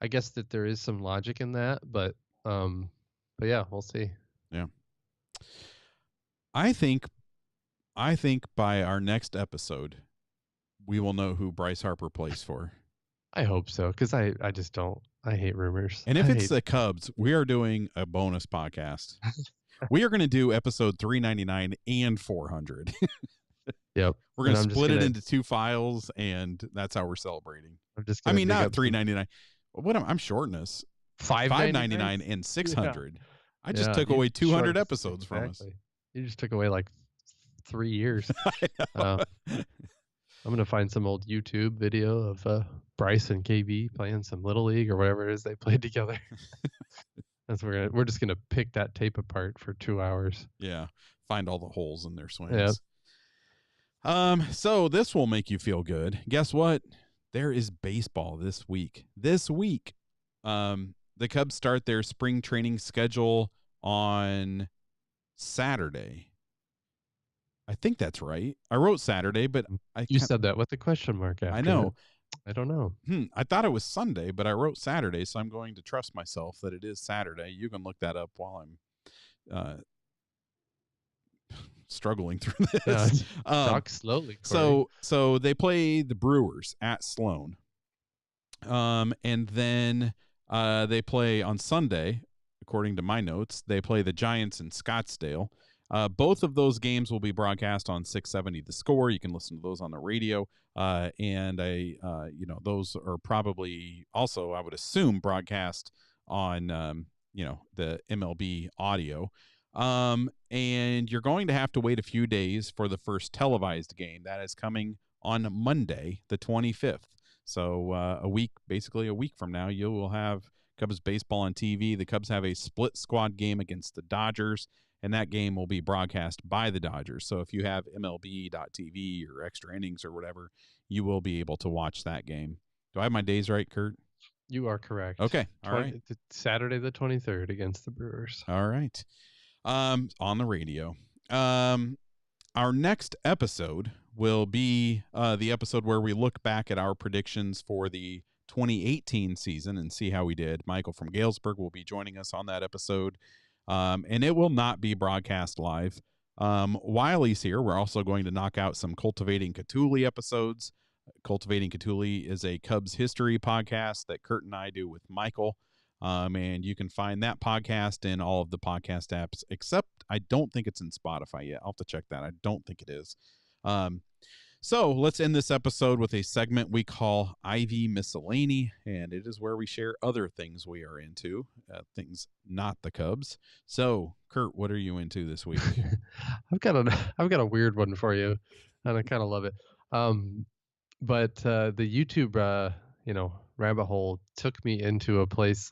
I guess that there is some logic in that, but yeah, we'll see. Yeah. I think by our next episode, we will know who Bryce Harper plays for. I hope so, because I just don't. I hate rumors. And if it's the Cubs, we are doing a bonus podcast. We are going to do episode 399 and 400. Yep. We're going to split it into 2 files, and that's how we're celebrating. I mean, not 399. I'm shorting this. 599 and 600. Yeah. I just took away 200 episodes from us. You just took away like 3 years. I'm going to find some old YouTube video of Bryce and KB playing some Little League or whatever it is they played together. We're just gonna pick that tape apart for 2 hours. Yeah, find all the holes in their swings. Yeah. So this will make you feel good. Guess what? There is baseball this week. The Cubs start their spring training schedule on Saturday. I think that's right. I wrote Saturday, but you said that with the question mark after. I know. I don't know. I thought it was Sunday, but I wrote Saturday, so I'm going to trust myself that it is Saturday. You can look that up while I'm struggling through this. Talk slowly, Corey. So they play the Brewers at Sloan. And then they play on Sunday, according to my notes, they play the Giants in Scottsdale. Both of those games will be broadcast on 670 The Score. You can listen to those on the radio. And those are probably also, I would assume, broadcast on, the MLB audio. And you're going to have to wait a few days for the first televised game. That is coming on Monday, the 25th. So basically a week from now, you will have Cubs baseball on TV. The Cubs have a split squad game against the Dodgers, and that game will be broadcast by the Dodgers. So if you have MLB.TV or Extra Innings or whatever, you will be able to watch that game. Do I have my days right, Kurt? You are correct. Okay. All right. Saturday the 23rd against the Brewers. All right. On the radio. Our next episode will be the episode where we look back at our predictions for the 2018 season and see how we did. Michael from Galesburg will be joining us on that episode. And it will not be broadcast live. While he's here, we're also going to knock out some Cultivating Catuli episodes. Cultivating Catuli is a Cubs history podcast that Kurt and I do with Michael. And you can find that podcast in all of the podcast apps, except I don't think it's in Spotify yet. I'll have to check that. I don't think it is. So let's end this episode with a segment we call Ivy Miscellany, and it is where we share other things we are into, things not the Cubs. So, Kurt, what are you into this week? I've got a weird one for you, and I kind of love it. But the YouTube, rabbit hole took me into a place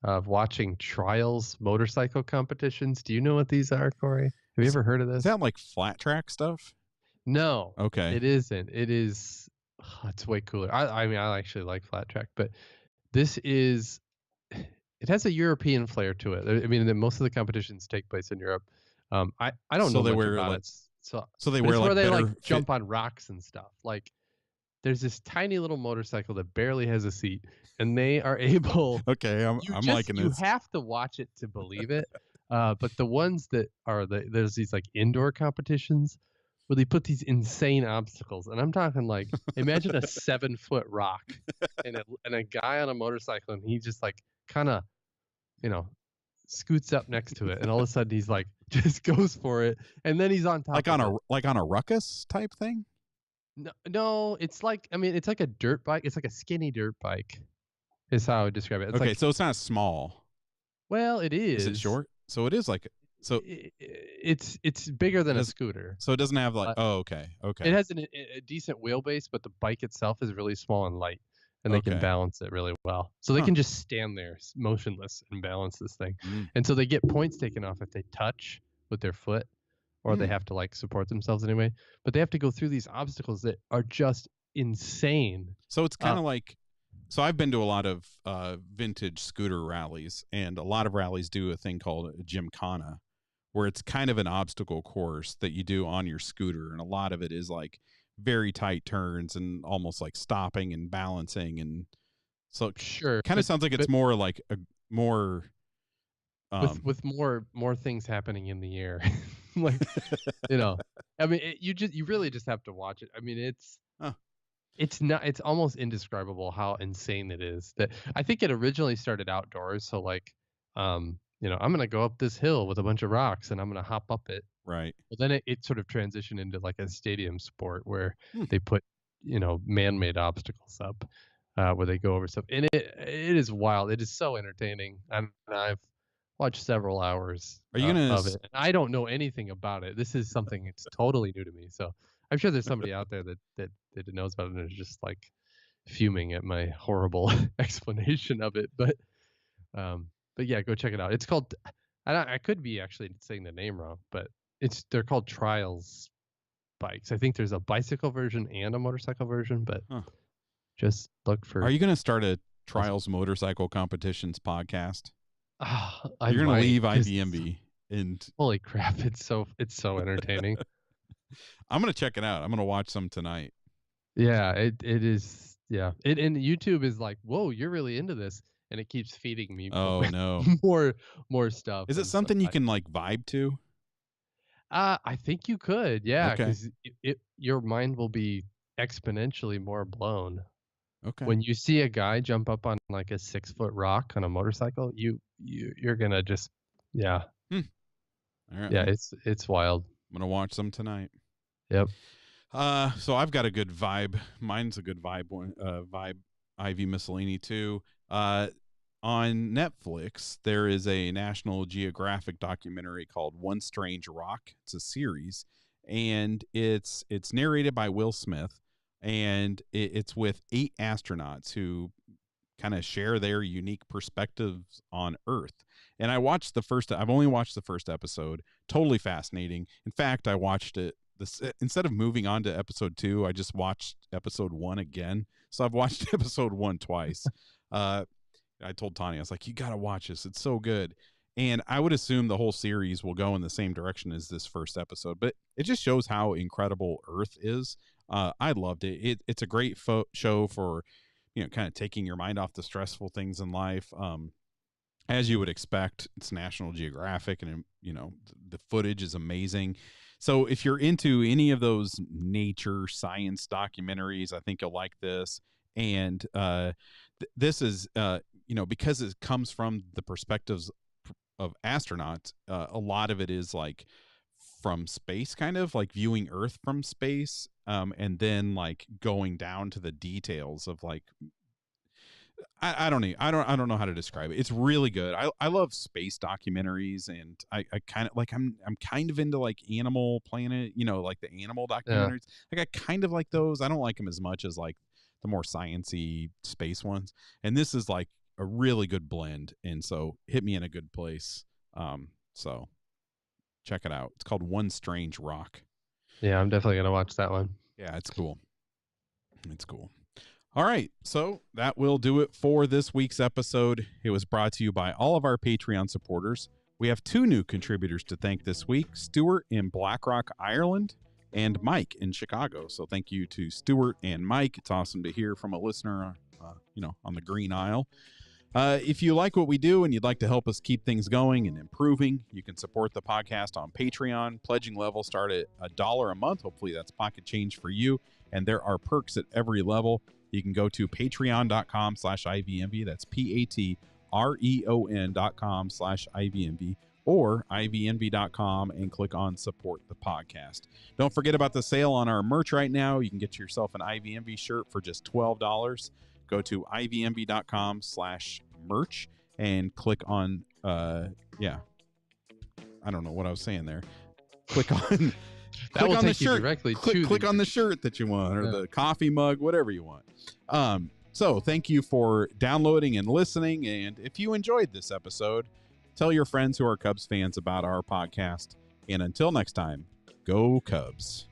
of watching trials motorcycle competitions. Do you know what these are, Corey? Have you ever heard of this? Is that like flat track stuff? No. Okay. It isn't. It is. It's way cooler. I mean, I actually like flat track, but this is. It has a European flair to it. I mean, most of the competitions take place in Europe. I don't know much about it. So they wear like where they jump on rocks and stuff. Like, there's this tiny little motorcycle that barely has a seat, and they are able. Okay, I'm liking this. You have to watch it to believe it. But the ones that are there's these like indoor competitions where they put these insane obstacles, and I'm talking like, imagine a 7-foot rock and a guy on a motorcycle, and he just like kind of, scoots up next to it, and all of a sudden he's like just goes for it, and then he's on top. Like on a ruckus type thing. No, it's like, I mean, it's like a dirt bike. It's like a skinny dirt bike, is how I would describe it. It's so it's not small. Well, it is. Is it short? So it is like. So it's bigger than a scooter. So it doesn't have like okay. It has a decent wheelbase, but the bike itself is really small and light, and they can balance it really well. So they can just stand there motionless and balance this thing. And so they get points taken off if they touch with their foot, or they have to like support themselves anyway. But they have to go through these obstacles that are just insane. So it's kind of like. So I've been to a lot of vintage scooter rallies, and a lot of rallies do a thing called a gymkhana, where it's kind of an obstacle course that you do on your scooter. And a lot of it is like very tight turns and almost like stopping and balancing. And so Sure. kind of sounds like it's more like a more, with more things happening in the air. Like, I mean, you really just have to watch it. I mean, it's almost indescribable how insane it is. That I think it originally started outdoors. So like, I'm going to go up this hill with a bunch of rocks and I'm going to hop up it. right. But then it sort of transitioned into like a stadium sport where they put, man-made obstacles up, where they go over stuff. And it is wild. It is so entertaining. And I've watched several hours Are you gonna of it. And I don't know anything about it. This is something that's totally new to me. So I'm sure there's somebody out there that knows about it and is just like fuming at my horrible explanation of it. But yeah, go check it out. It's called, I could be actually saying the name wrong, but they're called Trials bikes. I think there's a bicycle version and a motorcycle version, but just look for. Are you going to start a Trials motorcycle competitions podcast? You're going to leave IVMB and holy crap. It's so entertaining. I'm going to check it out. I'm going to watch some tonight. Yeah, it is. Yeah. And YouTube is like, whoa, you're really into this. And it keeps feeding me more stuff. Is it something you can like vibe to? I think you could, yeah, Okay. because your mind will be exponentially more blown. Okay. When you see a guy jump up on like a 6-foot rock on a motorcycle, you're gonna just All right. Yeah, it's wild. I'm gonna watch some tonight. Yep. So I've got a good vibe. Mine's a good vibe one. Vibe Ivy Miscellany too. On Netflix, there is a National Geographic documentary called One Strange Rock. It's a series, and it's narrated by Will Smith, and it's with 8 astronauts who kind of share their unique perspectives on Earth. And I've only watched the first episode. Totally fascinating. In fact, I watched it. Instead of moving on to episode 2, I just watched episode 1 again. So I've watched episode 1 twice. I told Tanya, I was like, you got to watch this. It's so good. And I would assume the whole series will go in the same direction as this first episode, but it just shows how incredible Earth is. I loved it. It's a great show for, kind of taking your mind off the stressful things in life. As you would expect, it's National Geographic, and, the footage is amazing. So if you're into any of those nature science documentaries, I think you'll like this. And this is, because it comes from the perspectives of astronauts, a lot of it is like from space, kind of like viewing Earth from space, and then like going down to the details of like, I don't know how to describe it. It's really good. I love space documentaries, and I kind of like, I'm kind of into like Animal Planet, like the animal documentaries. Yeah. Like I kind of like those. I don't like them as much as like the more sciencey space ones. And this is like a really good blend. And so hit me in a good place. So check it out. It's called One Strange Rock. Yeah, I'm definitely going to watch that one. Yeah, it's cool. It's cool. All right, so that will do it for this week's episode. It was brought to you by all of our Patreon supporters. We have 2 new contributors to thank this week, Stuart in Blackrock, Ireland, and Mike in Chicago. So thank you to Stuart and Mike. It's awesome to hear from a listener, on the Green Isle. If you like what we do and you'd like to help us keep things going and improving, you can support the podcast on Patreon. Pledging levels start at $1 a month. Hopefully that's pocket change for you. And there are perks at every level. You can go to patreon.com/IVMV. That's patreon.com/IVMV or ivnv.com and click on support the podcast. Don't forget about the sale on our merch right now. You can get yourself an IVMV shirt for just $12. Go to ivnv.com/merch and click on, I don't know what I was saying there. Click on... That will on take the you shirt. directly click on the shirt that you want, or the coffee mug, whatever you want. So thank you for downloading and listening. And if you enjoyed this episode, tell your friends who are Cubs fans about our podcast. And until next time, go Cubs.